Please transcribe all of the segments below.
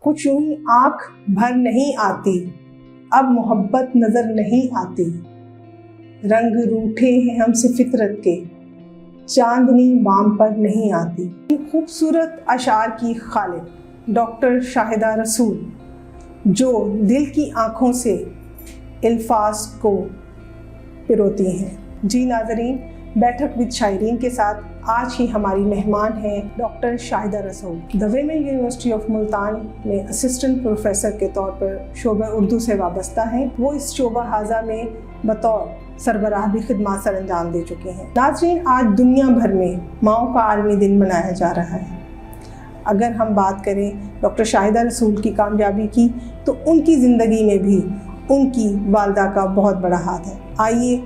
کچھ یوں ہی آنکھ بھر نہیں آتی، اب محبت نظر نہیں آتی، رنگ روٹھے ہیں ہم سے فطرت کے، چاندنی بام پر نہیں آتی۔ خوبصورت اشعار کی خالق ڈاکٹر شاہدہ رسول، جو دل کی آنکھوں سے الفاظ کو پروتی ہیں۔ جی ناظرین، بیٹھک وِد شائرین کے ساتھ آج ہی ہماری مہمان ہیں ڈاکٹر شاہدہ رسول۔ دی ویمن یونیورسٹی آف ملتان میں اسسٹنٹ پروفیسر کے طور پر شعبہ اردو سے وابستہ ہیں۔ وہ اس شعبہ حاضہ میں بطور سربراہ بھی خدمات سر انجام دے چکے ہیں۔ ناظرین، آج دنیا بھر میں ماؤں کا عالمی دن منایا جا رہا ہے۔ اگر ہم بات کریں ڈاکٹر شاہدہ رسول کی کامیابی کی، تو ان کی زندگی میں بھی ان کی والدہ کا بہت بڑا ہاتھ ہے۔ آئیے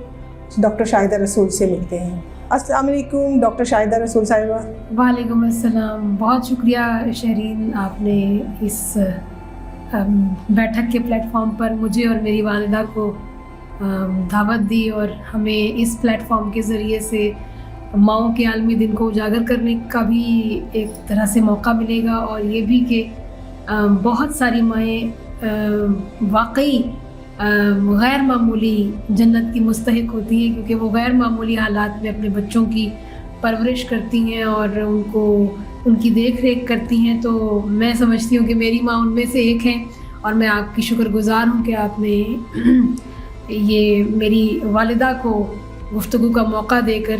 ڈاکٹر شاہدہ رسول سے ملتے ہیں۔ السلام علیکم ڈاکٹر شاہدہ رسول صاحبہ۔ وعلیکم السلام، بہت شکریہ شہرین، آپ نے اس بیٹھک کے پلیٹ فارم پر مجھے اور میری والدہ کو دعوت دی، اور ہمیں اس پلیٹ فارم کے ذریعے سے ماؤں کے عالمی دن کو اجاگر کرنے کا بھی ایک طرح سے موقع ملے گا، اور یہ بھی کہ بہت ساری مائیں واقعی غیر معمولی جنت کی مستحق ہوتی ہیں، کیونکہ وہ غیر معمولی حالات میں اپنے بچوں کی پرورش کرتی ہیں اور ان کی دیکھ ریکھ کرتی ہیں۔ تو میں سمجھتی ہوں کہ میری ماں ان میں سے ایک ہیں، اور میں آپ کی شکر گزار ہوں کہ آپ نے یہ میری والدہ کو گفتگو کا موقع دے کر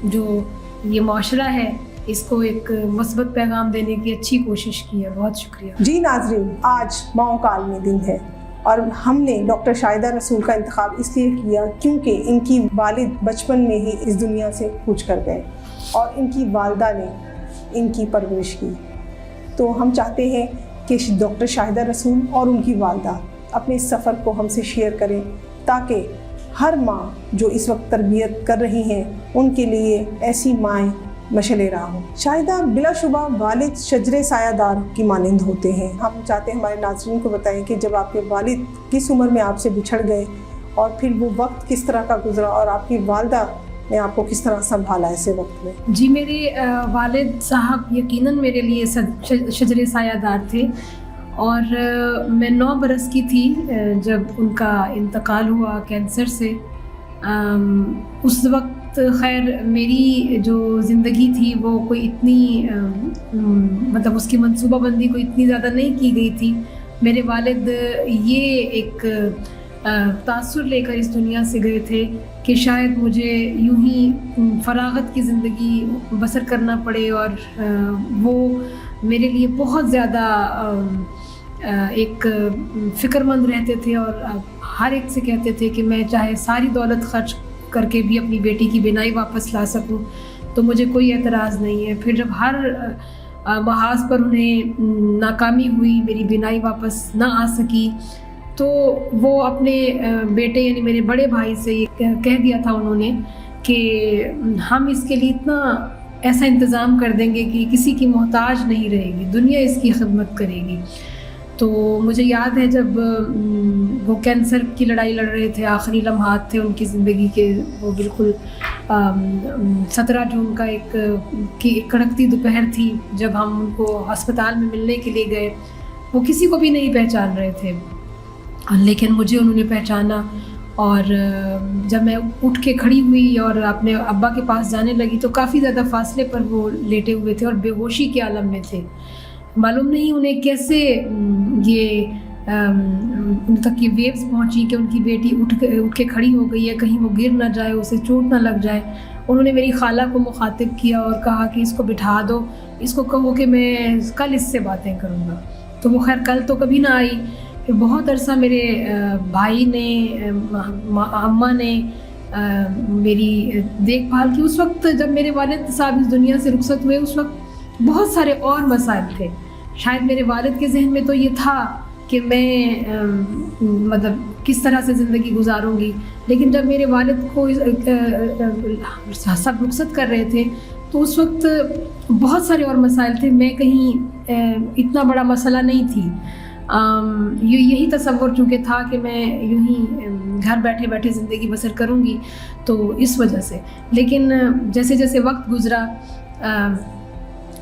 جو یہ معاشرہ ہے اس کو ایک مثبت پیغام دینے کی اچھی کوشش کی ہے۔ بہت شکریہ۔ جی ناظرین، آج ماؤں کا عالمی دن ہے، اور ہم نے ڈاکٹر شاہدہ رسول کا انتخاب اس لیے کیا کیونکہ ان کی والد بچپن میں ہی اس دنیا سے کوچ کر گئے، اور ان کی والدہ نے ان کی پرورش کی۔ تو ہم چاہتے ہیں کہ ڈاکٹر شاہدہ رسول اور ان کی والدہ اپنے اس سفر کو ہم سے شیئر کریں، تاکہ ہر ماں جو اس وقت تربیت کر رہی ہیں ان کے لیے ایسی مائیں مشعل راہ ہوں۔ شاہدہ، بلا شبہ والد شجر سایہ دار کی مانند ہوتے ہیں۔ ہم چاہتے ہیں ہمارے ناظرین کو بتائیں کہ جب آپ کے والد کس عمر میں آپ سے بچھڑ گئے، اور پھر وہ وقت کس طرح کا گزرا، اور آپ کی والدہ نے آپ کو کس طرح سنبھالا ایسے وقت میں؟ جی، میرے والد صاحب یقیناً میرے لیے شجر سایہ دار تھے، اور میں 9 برس کی تھی جب ان کا انتقال ہوا کینسر سے۔ اس وقت خیر میری جو زندگی تھی وہ کوئی اتنی مطلب اس کی منصوبہ بندی کوئی اتنی زیادہ نہیں کی گئی تھی۔ میرے والد یہ ایک تاثر لے کر اس دنیا سے گئے تھے کہ شاید مجھے یوں ہی فراغت کی زندگی بسر کرنا پڑے، اور وہ میرے لیے بہت زیادہ ایک فکر مند رہتے تھے، اور ہر ایک سے کہتے تھے کہ میں چاہے ساری دولت خرچ کر کے بھی اپنی بیٹی کی بینائی واپس لا سکوں تو مجھے کوئی اعتراض نہیں ہے۔ پھر جب ہر محاذ پر انہیں ناکامی ہوئی، میری بینائی واپس نہ آ سکی، تو وہ اپنے بیٹے یعنی میرے بڑے بھائی سے یہ کہہ دیا تھا انہوں نے کہ ہم اس کے لیے اتنا ایسا انتظام کر دیں گے کہ کسی کی محتاج نہیں رہے گی، دنیا اس کی خدمت کرے گی۔ تو مجھے یاد ہے جب وہ کینسر کی لڑائی لڑ رہے تھے، آخری لمحات تھے ان کی زندگی کے، وہ بالکل 17 جون کا ایک کڑکتی دوپہر تھی جب ہم ان کو ہسپتال میں ملنے کے لیے گئے۔ وہ کسی کو بھی نہیں پہچان رہے تھے، لیکن مجھے انہوں نے پہچانا، اور جب میں اٹھ کے کھڑی ہوئی اور اپنے ابا کے پاس جانے لگی تو کافی زیادہ فاصلے پر وہ لیٹے ہوئے تھے اور بے ہوشی کے عالم میں تھے۔ معلوم نہیں انہیں کیسے یہ ان تک یہ ویوز پہنچی کہ ان کی بیٹی اٹھ کے کھڑی ہو گئی ہے، کہیں وہ گر نہ جائے، اسے چوٹ نہ لگ جائے۔ انہوں نے میری خالہ کو مخاطب کیا اور کہا کہ اس کو بٹھا دو، اس کو کہو کہ میں کل اس سے باتیں کروں گا۔ تو وہ خیر کل تو کبھی نہ آئی۔ پھر بہت عرصہ میرے بھائی نے، اماں نے میری دیکھ بھال کی۔ اس وقت جب میرے والد صاحب اس دنیا سے رخصت ہوئے، اس وقت بہت سارے اور مسائل تھے۔ شاید میرے والد کے ذہن میں تو یہ تھا کہ میں مطلب کس طرح سے زندگی گزاروں گی، لیکن جب میرے والد کو سب رخصت کر رہے تھے تو اس وقت بہت سارے اور مسائل تھے۔ میں کہیں اتنا بڑا مسئلہ نہیں تھی، یہی تصور چونکہ تھا کہ میں یوں ہی گھر بیٹھے بیٹھے زندگی بسر کروں گی، تو اس وجہ سے۔ لیکن جیسے جیسے وقت گزرا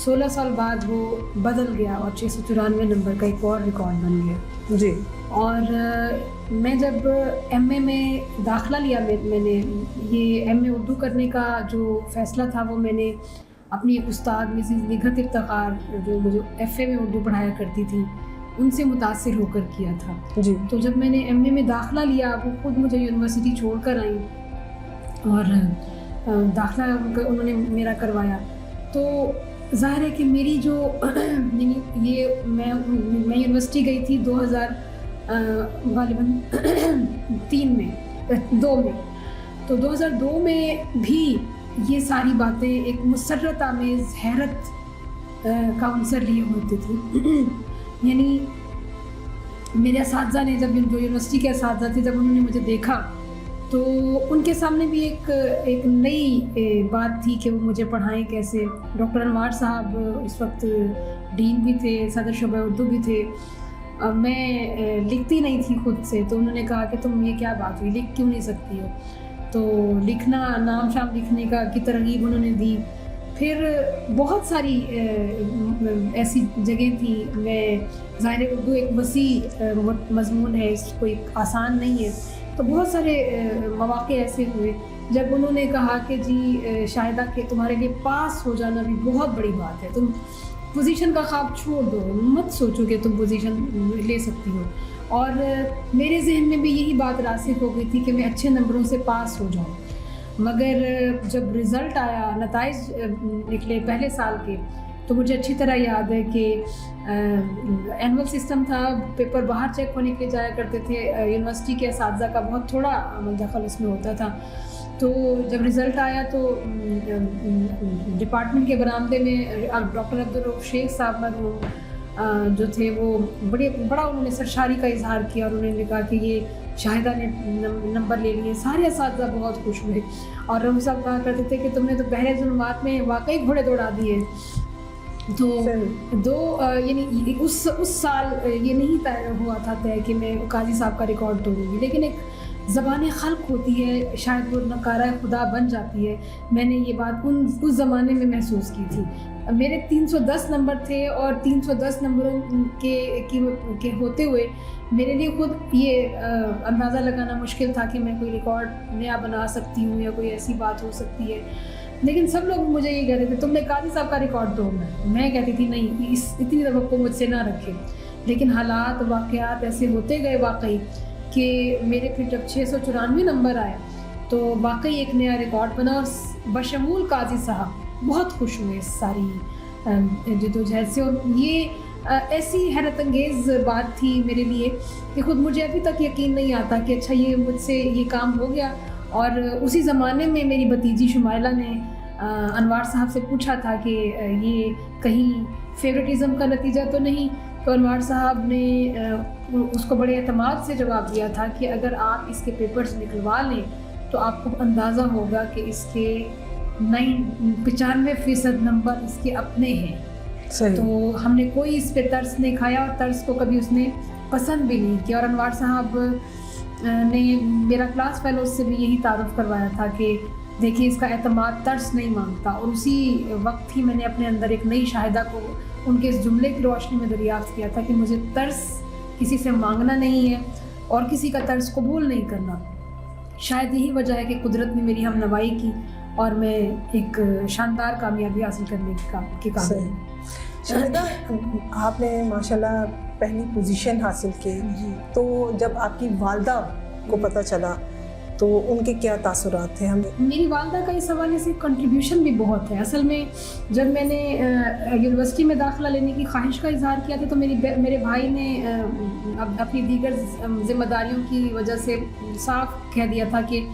16 سال بعد وہ بدل گیا اور 694 نمبر کا ایک اور ریکارڈ بن گیا جی. اور میں جب ایم اے میں داخلہ لیا میں نے یہ ایم اے اردو کرنے کا جو فیصلہ تھا وہ میں نے اپنی ایک استاد مسز نگہت افتخار جو مجھے ایف اے میں اردو پڑھایا کرتی تھی ان سے متاثر ہو کر کیا تھا. جی. تو جب میں نے ایم اے میں داخلہ لیا وہ خود مجھے یونیورسٹی چھوڑ کر آئیں اور داخلہ انہوں نے میرا کروایا. تو ظاہر ہے کہ میری جو یہ میں یونیورسٹی گئی تھی 2000 غالباً 2 میں. تو 2002 میں بھی یہ ساری باتیں ایک مسرت آمیز حیرت کا عنصر لیے ہوتے تھے. یعنی میرے اساتذہ نے جب جو یونیورسٹی کے اساتذہ تھے جب انہوں نے مجھے دیکھا تو ان کے سامنے بھی ایک نئی بات تھی کہ وہ مجھے پڑھائیں کیسے. ڈاکٹر انوار صاحب اس وقت ڈین بھی تھے, صدر شعبہ اردو بھی تھے. میں لکھتی نہیں تھی خود سے تو انہوں نے کہا کہ تم یہ کیا بات ہوئی, لکھ کیوں نہیں سکتی ہو. تو لکھنا نام شام لکھنے کی ترغیب انہوں نے دی. پھر بہت ساری ایسی جگہیں تھیں. میں ظاہر اردو ایک وسیع مضمون ہے, اس کو ایک آسان نہیں ہے. تو بہت سارے مواقع ایسے ہوئے جب انہوں نے کہا کہ جی شاہدہ کہ تمہارے لیے پاس ہو جانا بھی بہت بڑی بات ہے, تم پوزیشن کا خواب چھوڑ دو, مت سوچو کہ تم پوزیشن لے سکتی ہو. اور میرے ذہن میں بھی یہی بات راسخ ہو گئی تھی کہ میں اچھے نمبروں سے پاس ہو جاؤں. مگر جب رزلٹ آیا, نتائج نکلے پہلے سال کے, تو مجھے اچھی طرح یاد ہے کہ اینول سسٹم تھا, پیپر باہر چیک ہونے کے لیے جایا کرتے تھے. یونیورسٹی کے اساتذہ کا بہت تھوڑا دخل اس میں ہوتا تھا. تو جب رزلٹ آیا تو ڈپارٹمنٹ کے برآمدے میں ڈاکٹر عبدالرؤف شیخ صاحب مرحوم جو تھے وہ بڑا انہوں نے سرشاری کا اظہار کیا اور انہوں نے کہا کہ یہ شاہدہ نے نمبر لے لیے. سارے اساتذہ بہت خوش ہوئے اور ہم صاحب کہا کرتے تھے کہ تم نے تو بحر ظلمات میں واقعی گھوڑے دوڑا دیے. تو یعنی اس سال یہ نہیں طے ہوا تھا کہ میں قاضی صاحب کا ریکارڈ توڑوں گی, لیکن ایک زبان خلق ہوتی ہے, شاید وہ نکارہ خدا بن جاتی ہے. میں نے یہ بات اس زمانے میں محسوس کی تھی. میرے 310 نمبر تھے اور 310 نمبروں کے ہوتے ہوئے میرے لیے خود یہ اندازہ لگانا مشکل تھا کہ میں کوئی ریکارڈ نیا بنا سکتی ہوں یا کوئی ایسی بات ہو سکتی ہے. لیکن سب لوگ مجھے یہ کہتے تھے تم نے قاضی صاحب کا ریکارڈ توڑنا ہے. میں کہتی تھی نہیں, اتنی توقع مجھ سے نہ رکھے. لیکن حالات واقعات ایسے ہوتے گئے واقعی کہ میرے پھر جب 694 نمبر آئے تو واقعی ایک نیا ریکارڈ بنا اور بشمول قاضی صاحب بہت خوش ہوئے اس ساری جدوجہد سے. اور یہ ایسی حیرت انگیز بات تھی میرے لیے کہ خود مجھے ابھی تک یقین نہیں آتا کہ اچھا یہ مجھ سے یہ کام ہو گیا. اور اسی زمانے میں میری بھتیجی شمائلہ نے انوار صاحب سے پوچھا تھا کہ یہ کہیں فیوریٹزم کا نتیجہ تو نہیں. تو انوار صاحب نے اس کو بڑے اعتماد سے جواب دیا تھا کہ اگر آپ اس کے پیپرز نکلوا لیں تو آپ کو اندازہ ہوگا کہ اس کے 95% نمبر اس کے اپنے ہیں. تو ہم نے کوئی اس پہ ترس نہیں کھایا اور ترس کو کبھی اس نے پسند بھی نہیں کیا. اور انوار صاحب نے میرا کلاس فیلوز سے بھی یہی تعارف کروایا تھا کہ دیکھیے اس کا اعتماد ترس نہیں مانگتا. اور اسی وقت ہی میں نے اپنے اندر ایک نئی شاہدہ کو ان کے اس جملے کی روشنی میں دریافت کیا تھا کہ مجھے ترس کسی سے مانگنا نہیں ہے اور کسی کا ترس قبول نہیں کرنا. شاید یہی وجہ ہے کہ قدرت نے میری ہم نوائی کی اور میں ایک شاندار کامیابی حاصل کرنے کے قابل ہوں. شاہدہ, آپ نے ماشاءاللہ پہلی پوزیشن حاصل کی, تو جب آپ کی والدہ کو پتہ چلا تو ان کے کیا تاثرات تھے؟ میری والدہ کا اس حوالے سے کنٹریبیوشن بھی بہت ہے. اصل میں جب میں نے یونیورسٹی میں داخلہ لینے کی خواہش کا اظہار کیا تھا تو میرے بھائی نے اپنی دیگر ذمہ داریوں کی وجہ سے صاف کہہ دیا تھا کہ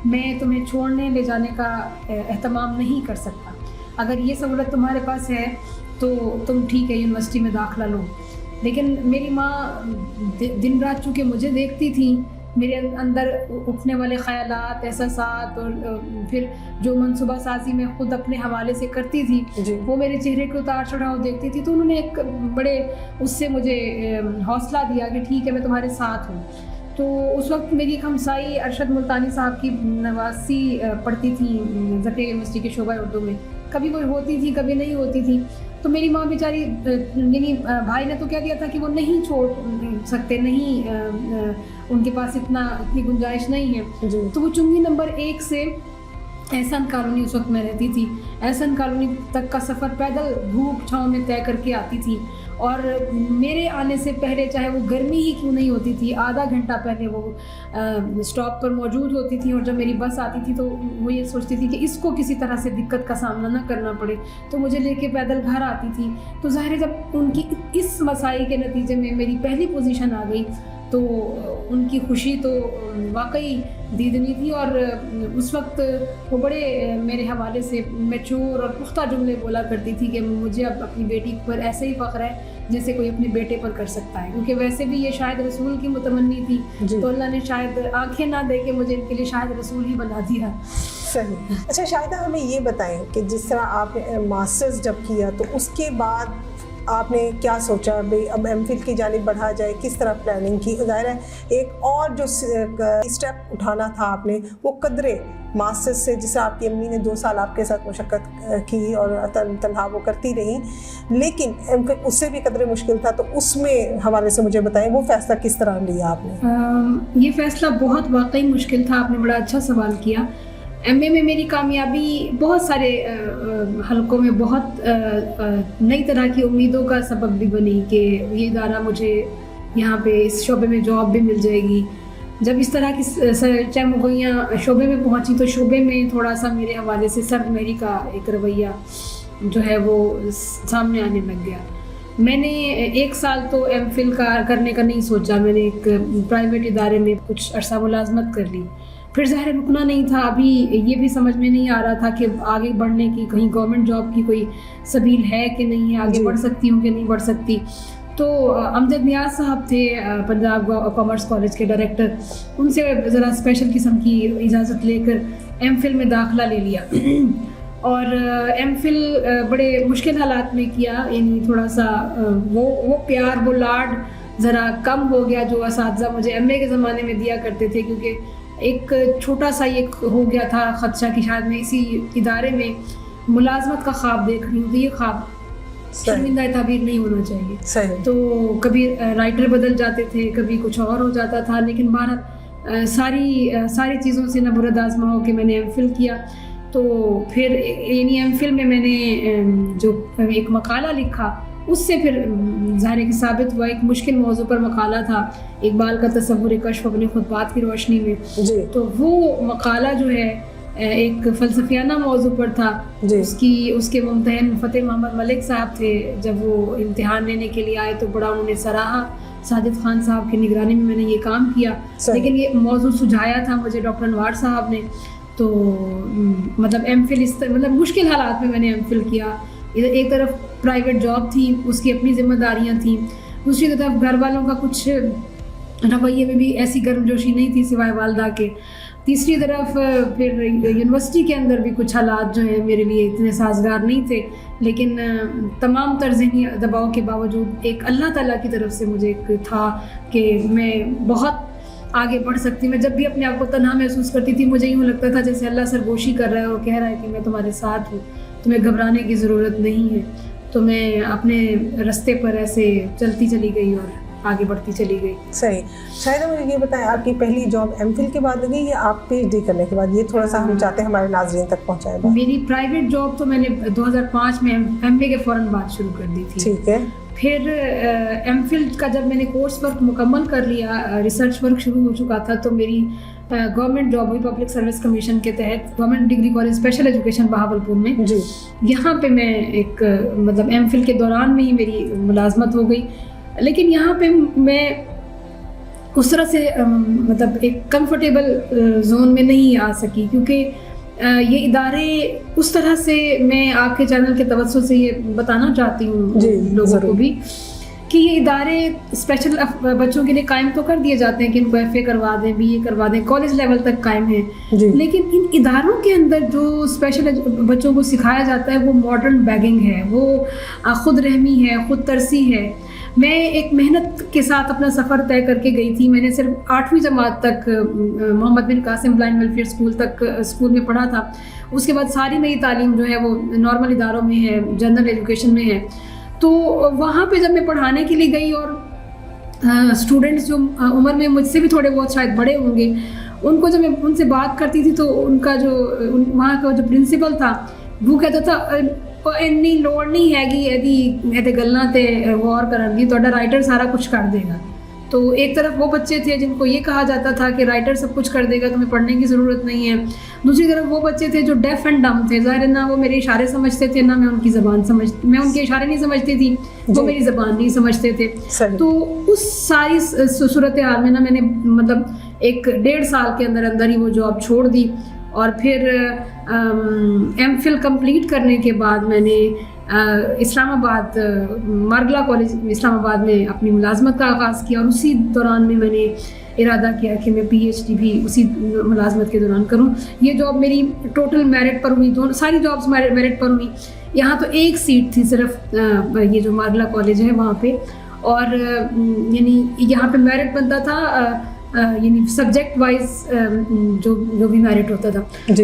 میں تمہیں چھوڑنے لے جانے کا اہتمام نہیں کر سکتا. اگر یہ سہولت تمہارے پاس ہے تو تم ٹھیک ہے یونیورسٹی میں داخلہ لو. لیکن میری ماں دن رات چونکہ مجھے دیکھتی تھیں, میرے اندر اٹھنے والے خیالات, احساسات اور پھر جو منصوبہ سازی میں خود اپنے حوالے سے کرتی تھی وہ میرے چہرے کے اتار چڑھاؤ دیکھتی تھی. تو انہوں نے ایک بڑے اس سے مجھے حوصلہ دیا کہ ٹھیک ہے میں تمہارے ساتھ ہوں. تو اس وقت میری ایک ہمسائی ارشد ملتانی صاحب کی نواسی پڑھتی تھیں زکریا یونیورسٹی کے شعبہ اردو میں. کبھی وہ ہوتی تھی کبھی نہیں ہوتی تھی. تو میری ماں بیچاری یعنی بھائی نے تو کہہ دیا تھا کہ وہ نہیں چھوڑ سکتے, نہیں ان کے پاس اتنی گنجائش نہیں ہے. تو وہ چنگی نمبر 1 سے احسن کالونی اس وقت میں رہتی تھی, احسن کالونی تک کا سفر پیدل دھوپ چھاؤں میں طے کر کے آتی تھی. اور میرے آنے سے پہلے چاہے وہ گرمی ہی کیوں نہیں ہوتی تھی, آدھا گھنٹہ پہلے وہ اسٹاپ پر موجود ہوتی تھی. اور جب میری بس آتی تھی تو وہ یہ سوچتی تھی کہ اس کو کسی طرح سے دقت کا سامنا نہ کرنا پڑے, تو مجھے لے کے پیدل گھر آتی تھی. تو ظاہر ہے جب ان کی اس مسائی کے نتیجے میں میری پہلی پوزیشن آ گئی تو ان کی خوشی تو واقعی دیدنی تھی. اور اس وقت وہ بڑے میرے حوالے سے میچور اور پختہ جملے بولا کرتی تھی کہ مجھے اب اپنی بیٹی پر ایسے ہی فخر ہے جیسے کوئی اپنے بیٹے پر کر سکتا ہے, کیونکہ ویسے بھی یہ شاید رسول کی متمنی تھی. تو اللہ نے شاید آنکھیں نہ دے کے مجھے ان کے لیے شاید رسول ہی بنا دیا. صحیح. اچھا شاہدہ, ہمیں یہ بتائیں کہ جس طرح آپ نے ماسٹرز جب کیا تو اس کے بعد آپ نے کیا سوچا بھئی اب ایم فل کی جانب بڑھا جائے, کس طرح پلاننگ کی؟ ظاہر ہے ایک اور جو اسٹیپ اٹھانا تھا آپ نے وہ قدرے ماسٹرز سے, جسے آپ کی امی نے 2 سال آپ کے ساتھ مشقت کی اور تنہا وہ کرتی رہیں, لیکن ایم فل اس سے بھی قدرے مشکل تھا. تو اس میں حوالے سے مجھے بتائیں وہ فیصلہ کس طرح لیا آپ نے؟ یہ فیصلہ بہت واقعی مشکل تھا. آپ نے بڑا اچھا سوال کیا. ایم اے میں میری کامیابی بہت سارے حلقوں میں بہت نئی طرح کی امیدوں کا سبب بھی بنی کہ یہ ادارہ مجھے یہاں پہ اس شعبے میں جاب بھی مل جائے گی. جب اس طرح کی چہمگوئیاں شعبے میں پہنچی تو شعبے میں تھوڑا سا میرے حوالے سے سرد مہری کا ایک رویہ جو ہے وہ سامنے آنے لگ گیا. میں نے 1 سال تو ایم فل کا کرنے کا نہیں سوچا. میں نے ایک پرائیویٹ ادارے میں کچھ عرصہ ملازمت کر لی. پھر ظاہر رکنا نہیں تھا. ابھی یہ بھی سمجھ میں نہیں آ رہا تھا کہ آگے بڑھنے کی کہیں گورنمنٹ جاب کی کوئی سبیل ہے کہ نہیں ہے, آگے بڑھ سکتی ہوں کہ نہیں بڑھ سکتی. تو امجد نیاز صاحب تھے پنجاب کامرس کالج کے ڈائریکٹر, ان سے ذرا اسپیشل قسم کی اجازت لے کر ایم فل میں داخلہ لے لیا. اور ایم فل بڑے مشکل حالات میں کیا, یعنی تھوڑا سا وہ پیار وہ لاڈ ذرا کم ہو گیا جو اساتذہ مجھے ایم اے کے زمانے میں دیا کرتے تھے, کیونکہ ایک چھوٹا سا یہ ہو گیا تھا خدشہ کہ شاید میں اسی ادارے میں ملازمت کا خواب دیکھ رہی ہوں, تو یہ خواب شرمندہ تعبیر نہیں ہونا چاہیے. تو کبھی رائٹر بدل جاتے تھے, کبھی کچھ اور ہو جاتا تھا, لیکن بہرحال ساری چیزوں سے نبرد آزما ہو کہ میں نے ایم فل کیا. تو پھر یعنی ایم فل میں نے جو ایک مقالہ لکھا, اس سے پھر ظاہر ہے کہ ثابت ہوا. ایک مشکل موضوع پر مقالہ تھا, اقبال کا تصور کشف اپنے خطبات کی روشنی میں. تو وہ مقالہ جو ہے ایک فلسفیانہ موضوع پر تھا. اس کے ممتحن فتح محمد ملک صاحب تھے. جب وہ امتحان لینے کے لیے آئے تو بڑا انہوں نے سراہا. ساجد خان صاحب کی نگرانی میں نے یہ کام کیا, لیکن یہ موضوع سجھایا تھا مجھے ڈاکٹر انوار صاحب نے. تو مطلب ایم فل مطلب مشکل حالات میں نے ایم فل کیا. ایک طرف پرائیویٹ جاب تھی, اس کی اپنی ذمہ داریاں تھیں, دوسری طرف گھر والوں کا کچھ رویے میں بھی ایسی گرم جوشی نہیں تھی سوائے والدہ کے. تیسری طرف پھر یونیورسٹی کے اندر بھی کچھ حالات جو ہیں میرے لیے اتنے سازگار نہیں تھے, لیکن تمام تر ذہنی دباؤ کے باوجود ایک اللہ تعالیٰ کی طرف سے مجھے ایک تھا کہ میں بہت آگے بڑھ سکتی. میں جب بھی اپنے آپ کو تنہا محسوس کرتی تھی مجھے یوں لگتا تھا جیسے اللہ سرگوشی کر رہا ہے اور کہہ رہا ہے کہ میں تمہارے ساتھ ہوں, تمہیں گھبرانے کی ضرورت نہیں ہے. تو میں اپنے رستے پر ایسے چلتی چلی گئی اور آگے بڑھتی چلی گئی. صحیح. شاید مجھے یہ بتائیں آپ کی پہلی جاب ایم فل کے بعد لگی یا آپ پی ایچ ڈی کرنے کے بعد؟ یہ تھوڑا سا ہم چاہتے ہیں ہمارے ناظرین تک پہنچائے. میری پرائیویٹ جاب تو میں نے 2005 میں ایم اے کے فوراً بعد شروع کر دی تھی. ٹھیک ہے. پھر ایم فل کا جب میں نے کورس ورک مکمل کر لیا, ریسرچ ورک شروع ہو چکا تھا, تو میری گورنمنٹ جاب ہوئی پبلک سروس کمیشن کے تحت government degree college special education Bahawalpur میں. یہاں پہ میں ایک مطلب ایم فل کے دوران میں ہی میری ملازمت ہو گئی. لیکن یہاں پہ میں اس طرح سے مطلب ایک کمفرٹیبل زون میں نہیں آ سکی, کیونکہ یہ ادارے اس طرح سے میں آپ کے چینل کے توسط سے یہ بتانا چاہتی ہوں لوگوں کو بھی کہ یہ ادارے اسپیشل بچوں کے لیے قائم تو کر دیے جاتے ہیں کہ ان کو ایف اے کروا دیں, بی اے کروا دیں, کالج لیول تک قائم ہیں, لیکن ان اداروں کے اندر جو اسپیشل بچوں کو سکھایا جاتا ہے وہ ماڈرن بیگنگ ہے, وہ خود رحمی ہے, خود ترسی ہے, میں ایک محنت کے ساتھ اپنا سفر طے کر کے گئی تھی. میں نے صرف 8ویں جماعت تک محمد بن قاسم بلائنڈ ویلفیئر اسکول تک اسکول میں پڑھا تھا. اس کے بعد ساری میری تعلیم جو ہے وہ نارمل اداروں میں ہے, جنرل ایجوکیشن میں ہے. تو وہاں پہ جب میں پڑھانے کے لیے گئی اور اسٹوڈنٹس جو عمر میں مجھ سے بھی تھوڑے بہت شاید بڑے ہوں گے, ان کو جب میں ان سے بات کرتی تھی تو ان کا جو وہاں کا جو پرنسپل تھا وہ کہتا تھا ਇੰਨੀ ਲੋੜ ਨਹੀਂ ਹੈਗੀ ਇਹਦੇ ਗੱਲਾਂ ਤੇ ਗੌਰ ਕਰਨ ਦੀ, ਤੁਹਾਡਾ رائٹر سارا کچھ کر دے گا. تو ایک طرف وہ بچے تھے جن کو یہ کہا جاتا تھا کہ رائٹر سب کچھ کر دے گا, تمہیں پڑھنے کی ضرورت نہیں ہے. دوسری طرف وہ بچے تھے جو ڈیف اینڈ ڈم تھے. ظاہر ہے نہ وہ میرے اشارے سمجھتے تھے, نہ میں ان کی زبان میں ان کے اشارے نہیں سمجھتی تھی, وہ میری زبان نہیں سمجھتے تھے. تو اس ساری صورتحال میں نا میں نے مطلب 1.5 سال کے اندر ہی وہ جاب چھوڑ دی. اور پھر ایم فل کمپلیٹ کرنے کے بعد میں نے اسلام آباد مارگلا کالج اسلام آباد میں اپنی ملازمت کا آغاز کیا. اور اسی دوران میں نے ارادہ کیا کہ میں پی ایچ ڈی بھی اسی ملازمت کے دوران کروں. یہ جاب میری ٹوٹل میرٹ پر ہوئی, ساری جابس میرٹ پر ہوئی. یہاں تو ایک سیٹ تھی صرف یہ جو مارگلا کالج ہے وہاں پہ, اور یعنی یہاں پہ میرٹ بنتا تھا یعنی سبجیکٹ وائز جو بھی میرٹ ہوتا تھا.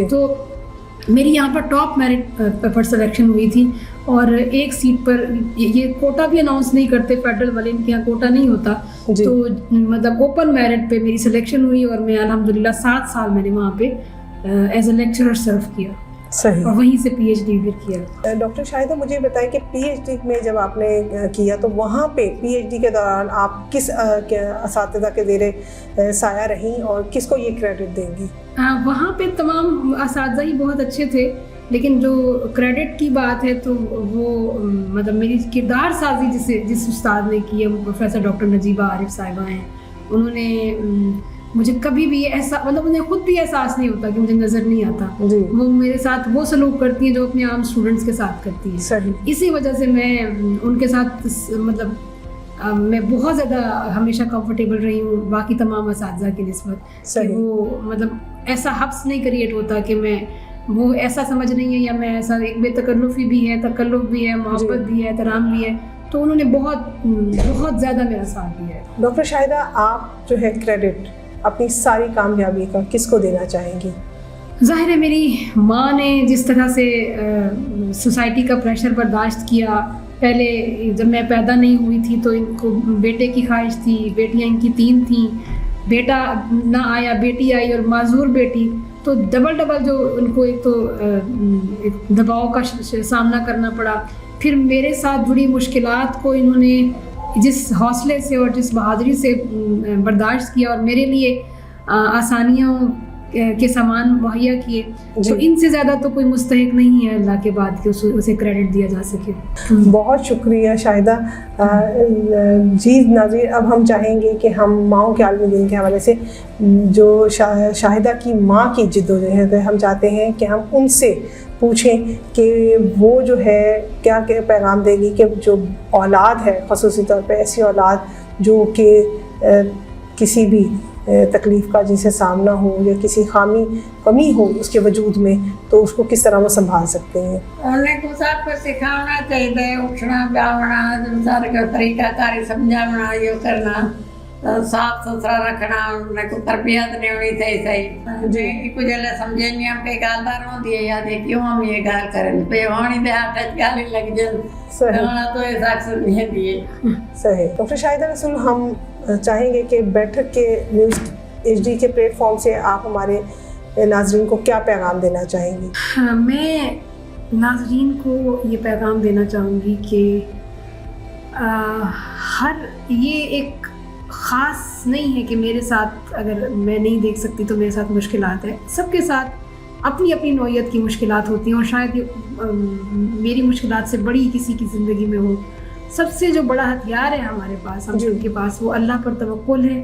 تو میری یہاں پر ٹاپ میرٹ پر سلیکشن ہوئی تھی. اور ایک سیٹ پر یہ کوٹا بھی اناؤنس نہیں کرتے فیڈرل والے, ان کے یہاں کوٹا نہیں ہوتا. تو مطلب اوپن میرٹ پہ میری سلیکشن ہوئی اور میں الحمدللہ 7 سال میں نے وہاں پہ ایز اے لیکچرر سرو کیا. صحیح. اور وہیں سے پی ایچ ڈی بھی کیا. ڈاکٹر شاہدہ مجھے بتائیں کہ پی ایچ ڈی میں جب آپ نے کیا تو وہاں پہ پی ایچ ڈی کے دوران آپ کس اساتذہ کے زیر سایہ رہیں اور کس کو یہ کریڈٹ دیں گی؟ وہاں پہ تمام اساتذہ ہی بہت اچھے تھے, لیکن جو کریڈٹ کی بات ہے تو وہ مطلب میری کردار سازی جس استاد نے کی ہے وہ پروفیسر ڈاکٹر نجیبہ عارف صاحبہ ہیں. انہوں نے مجھے کبھی بھی ایسا مطلب انہیں خود بھی احساس نہیں ہوتا کہ مجھے نظر نہیں آتا. وہ میرے ساتھ وہ سلوک کرتی ہیں جو اپنے عام اسٹوڈنٹس کے ساتھ کرتی ہیں. اسی وجہ سے میں ان کے ساتھ مطلب میں بہت زیادہ ہمیشہ کمفرٹیبل رہی ہوں باقی تمام اساتذہ کی نسبت. وہ مطلب ایسا حبس نہیں کریٹ ہوتا کہ میں وہ ایسا سمجھ نہیں ہے یا میں ایسا, ایک بے تکلفی بھی ہے, تکلف بھی ہے, محبت بھی ہے, احترام بھی ہے. تو انہوں نے بہت زیادہ میرا ساتھ دیا ہے. ڈاکٹر شاہدہ آپ جو ہے کریڈٹ اپنی ساری کامیابی کا کس کو دینا چاہیں گی؟ ظاہر ہے میری ماں نے جس طرح سے سوسائٹی کا پریشر برداشت کیا. پہلے جب میں پیدا نہیں ہوئی تھی تو ان کو بیٹے کی خواہش تھی, بیٹیاں ان کی 3 تھیں, بیٹا نہ آیا, بیٹی آئی اور معذور بیٹی. تو ڈبل جو ان کو ایک تو دباؤ کا سامنا کرنا پڑا. پھر میرے ساتھ جڑی مشکلات کو انہوں نے جس حوصلے سے اور جس بہادری سے برداشت کیا اور میرے لیے آسانیوں کے سامان مہیا کیے. تو ان سے زیادہ تو کوئی مستحق نہیں ہے اللہ کے بعد کہ اسے کریڈٹ دیا جا سکے. بہت شکریہ شاہدہ. جی ناظرین, اب ہم چاہیں گے کہ ہم ماؤں کے عالم دین کے حوالے سے جو شاہدہ کی ماں کی جدوجہد ہے, ہم چاہتے ہیں کہ ہم ان سے پوچھیں کہ وہ جو ہے کیا پیغام دے گی کہ جو اولاد ہے, خصوصی طور پہ ایسی اولاد جو کہ کسی بھی تکلیف کا جن سے سامنا ہو یا کسی کمی ہو اس کے وجود میں, تو اس کو کس طرح وہ سنبھال سکتے ہیں. انہیں کو سب کو سکھانا چاہیے, اٹھنا بیاونا, سارے کا طریقہ کاری سمجھانا, یہ کرنا, صاف ستھرا رکھنا, انہیں کو تربیت نہیں ہونی چاہیے. صحیح جی کو جلے سمجھے نہیں ہم پہ گالدار ہوں دیے یا دے کیوں ہم یہ گال کریں پہ ہونی دے ہاتھ گالی لگ جن تو ایسا اکثر نہیں دیے. صحیح. ڈاکٹر شاہدہ رسول, ہم چاہیں گے کہ بیٹھک کے نیوز ایچ ڈی کے پلیٹ فارم سے آپ ہمارے ناظرین کو کیا پیغام دینا چاہیں گی؟ میں ناظرین کو یہ پیغام دینا چاہوں گی کہ یہ ایک خاص نہیں ہے کہ میرے ساتھ اگر میں نہیں دیکھ سکتی تو میرے ساتھ مشکلات ہیں. سب کے ساتھ اپنی اپنی نوعیت کی مشکلات ہوتی ہیں اور شاید میری مشکلات سے بڑی کسی کی زندگی میں ہو. سب سے جو بڑا ہتھیار ہے ہمارے پاس, ہم سب کے پاس, وہ اللہ پر توکل ہے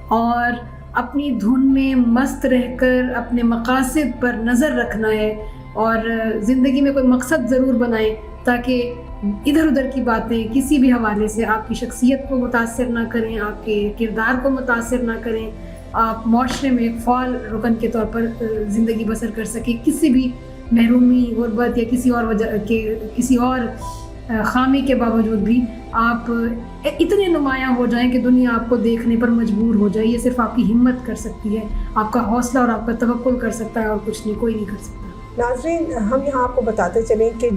اور اپنی دھن میں مست رہ کر اپنے مقاصد پر نظر رکھنا ہے اور زندگی میں کوئی مقصد ضرور بنائیں تاکہ ادھر ادھر کی باتیں کسی بھی حوالے سے آپ کی شخصیت کو متاثر نہ کریں, آپ کے کردار کو متاثر نہ کریں, آپ معاشرے میں ایک فعال رکن کے طور پر زندگی بسر کر سکیں. کسی بھی محرومی, غربت یا کسی اور خامی کے باوجود بھی آپ اتنے نمایاں ہو جائیں کہ دنیا آپ کو دیکھنے پر مجبور ہو جائے. یہ صرف آپ کی ہمت کر سکتی ہے, آپ کا حوصلہ اور آپ کا توکل کر سکتا ہے, اور کچھ نہیں, کوئی نہیں کر سکتا. ناظرین, ہم یہاں آپ کو بتاتے چلیں کہ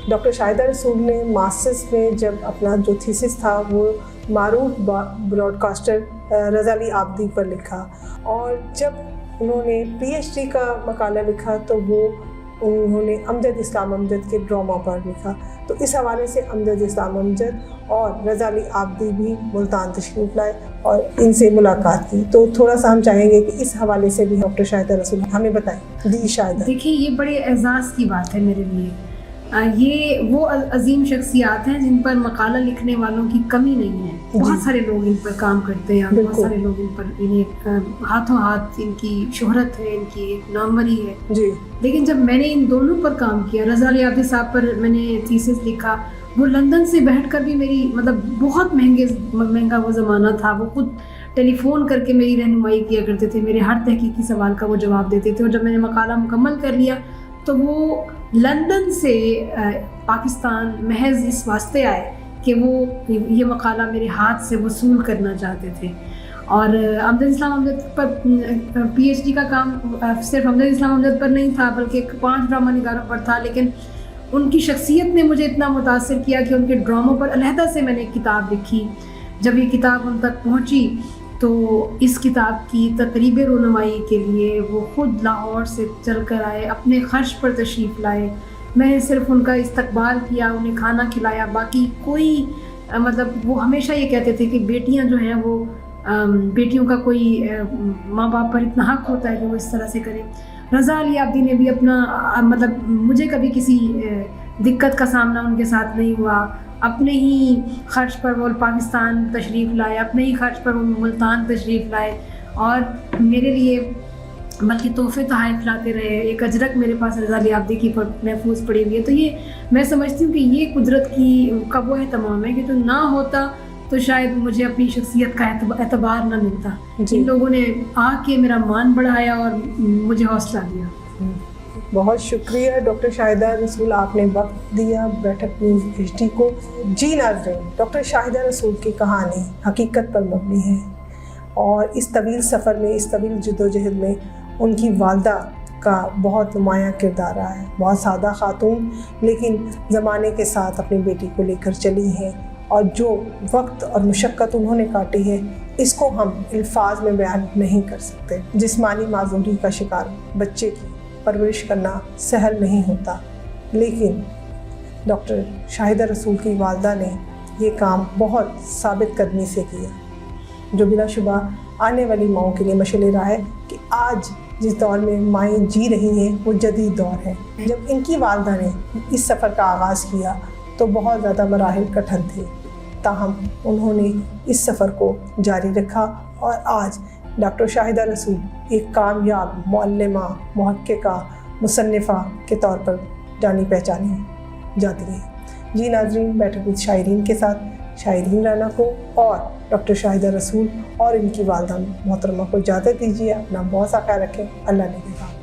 ڈاکٹر شاہدہ رسول نے ماسٹرز میں جب اپنا جو تھیسس تھا وہ معروف براڈ کاسٹر رضا علی عابدی پر لکھا, اور جب انہوں نے پی ایچ ڈی کا مقالہ لکھا تو وہ انہوں نے امجد اسلام امجد کے ڈرامہ پر لکھا. تو اس حوالے سے امجد اسلام امجد اور رضا علی عابدی بھی ملتان تشریف لائے اور ان سے ملاقات کی. تو تھوڑا سا ہم چاہیں گے کہ اس حوالے سے بھی ڈاکٹر شاہدہ رسول ہمیں بتائیں. جی شاہدہ. دیکھیے, یہ بڑے اعزاز کی بات ہے میرے لیے. یہ وہ عظیم شخصیات ہیں جن پر مقالہ لکھنے والوں کی کمی نہیں ہے. بہت سارے لوگ ان پر کام کرتے ہیں, بہت سارے لوگ ان پر انہیں ہاتھوں ہاتھ ان کی شہرت ہے, ان کی ایک ناموری ہے جی. لیکن جب میں نے ان دونوں پر کام کیا, رضا علی عابدی صاحب پر میں نے تھیسس لکھا, وہ لندن سے بیٹھ کر بھی میری مطلب بہت مہنگا وہ زمانہ تھا, وہ خود ٹیلی فون کر کے میری رہنمائی کیا کرتے تھے, میرے ہر تحقیقی سوال کا وہ جواب دیتے تھے. اور جب میں نے مقالہ مکمل کر لیا تو وہ لندن سے پاکستان محض اس واسطے آئے کہ وہ یہ مقالہ میرے ہاتھ سے وصول کرنا چاہتے تھے. اور امجد اسلام امجد پر پی ایچ ڈی کا کام صرف امجد اسلام امجد پر نہیں تھا بلکہ 5 ڈرامہ نگاروں پر تھا, لیکن ان کی شخصیت نے مجھے اتنا متاثر کیا کہ ان کے ڈراموں پر علیحدہ سے میں نے ایک کتاب لکھی. جب یہ کتاب ان تک پہنچی تو اس کتاب کی تقریب رونمائی کے لیے وہ خود لاہور سے چل کر آئے, اپنے خرچ پر تشریف لائے. میں نے صرف ان کا استقبال کیا, انہیں کھانا کھلایا, باقی کوئی مطلب وہ ہمیشہ یہ کہتے تھے کہ بیٹیاں جو ہیں وہ بیٹیوں کا کوئی ماں باپ پر اتنا حق ہوتا ہے کہ وہ اس طرح سے کریں. رضا علی عابدی نے بھی اپنا مطلب مجھے کبھی کسی دقت کا سامنا ان کے ساتھ نہیں ہوا. اپنے ہی خرچ پر وہ پاکستان تشریف لائے, اپنے ہی خرچ پر وہ ملتان تشریف لائے, اور میرے لیے بلکہ تحفے تحائف لاتے رہے. ایک اجرک میرے پاس رضا علی عابدی کی محفوظ پڑی ہوئی ہے. تو یہ میں سمجھتی ہوں کہ یہ قدرت کا وہ اہتمام ہے کہ جو نہ ہوتا تو شاید مجھے اپنی شخصیت کا اعتبار نہ ملتا. جن لوگوں نے آ کے میرا مان بڑھایا اور مجھے حوصلہ دیا. بہت شکریہ ڈاکٹر شاہدہ رسول, آپ نے وقت دیا بیٹھک نیوز HD کو. جی ناظرین, ڈاکٹر شاہدہ رسول کی کہانی حقیقت پر مبنی ہے, اور اس طویل سفر میں, اس طویل جدوجہد میں ان کی والدہ کا بہت نمایاں کردار رہا ہے. بہت سادہ خاتون لیکن زمانے کے ساتھ اپنی بیٹی کو لے کر چلی ہیں, اور جو وقت اور مشقت انہوں نے کاٹی ہے اس کو ہم الفاظ میں بیان نہیں کر سکتے. جسمانی معذوری کا شکار بچے کی پرورش کرنا سہل نہیں ہوتا, لیکن ڈاکٹر شاہدہ رسول کی والدہ نے یہ کام بہت ثابت قدمی سے کیا, جو بلا شبہ آنے والی ماؤں کے لیے مشعل راہ ہے کہ آج جس دور میں مائیں جی رہی ہیں وہ جدید دور ہے. جب ان کی والدہ نے اس سفر کا آغاز کیا تو بہت زیادہ مراحل کٹھن تھے, تاہم انہوں نے اس سفر کو جاری رکھا, اور آج ڈاکٹر شاہدہ رسول ایک کامیاب معلمہ, محققہ, مصنفہ کے طور پر جانی پہچانی جاتی ہیں. جی ناظرین, بیٹھک وتھ شائرین کے ساتھ شائرین رانا کو اور ڈاکٹر شاہدہ رسول اور ان کی والدہ محترمہ کو اجازت دیجیے. اپنا بہت سا خیال رکھیں. اللہ نگہبان.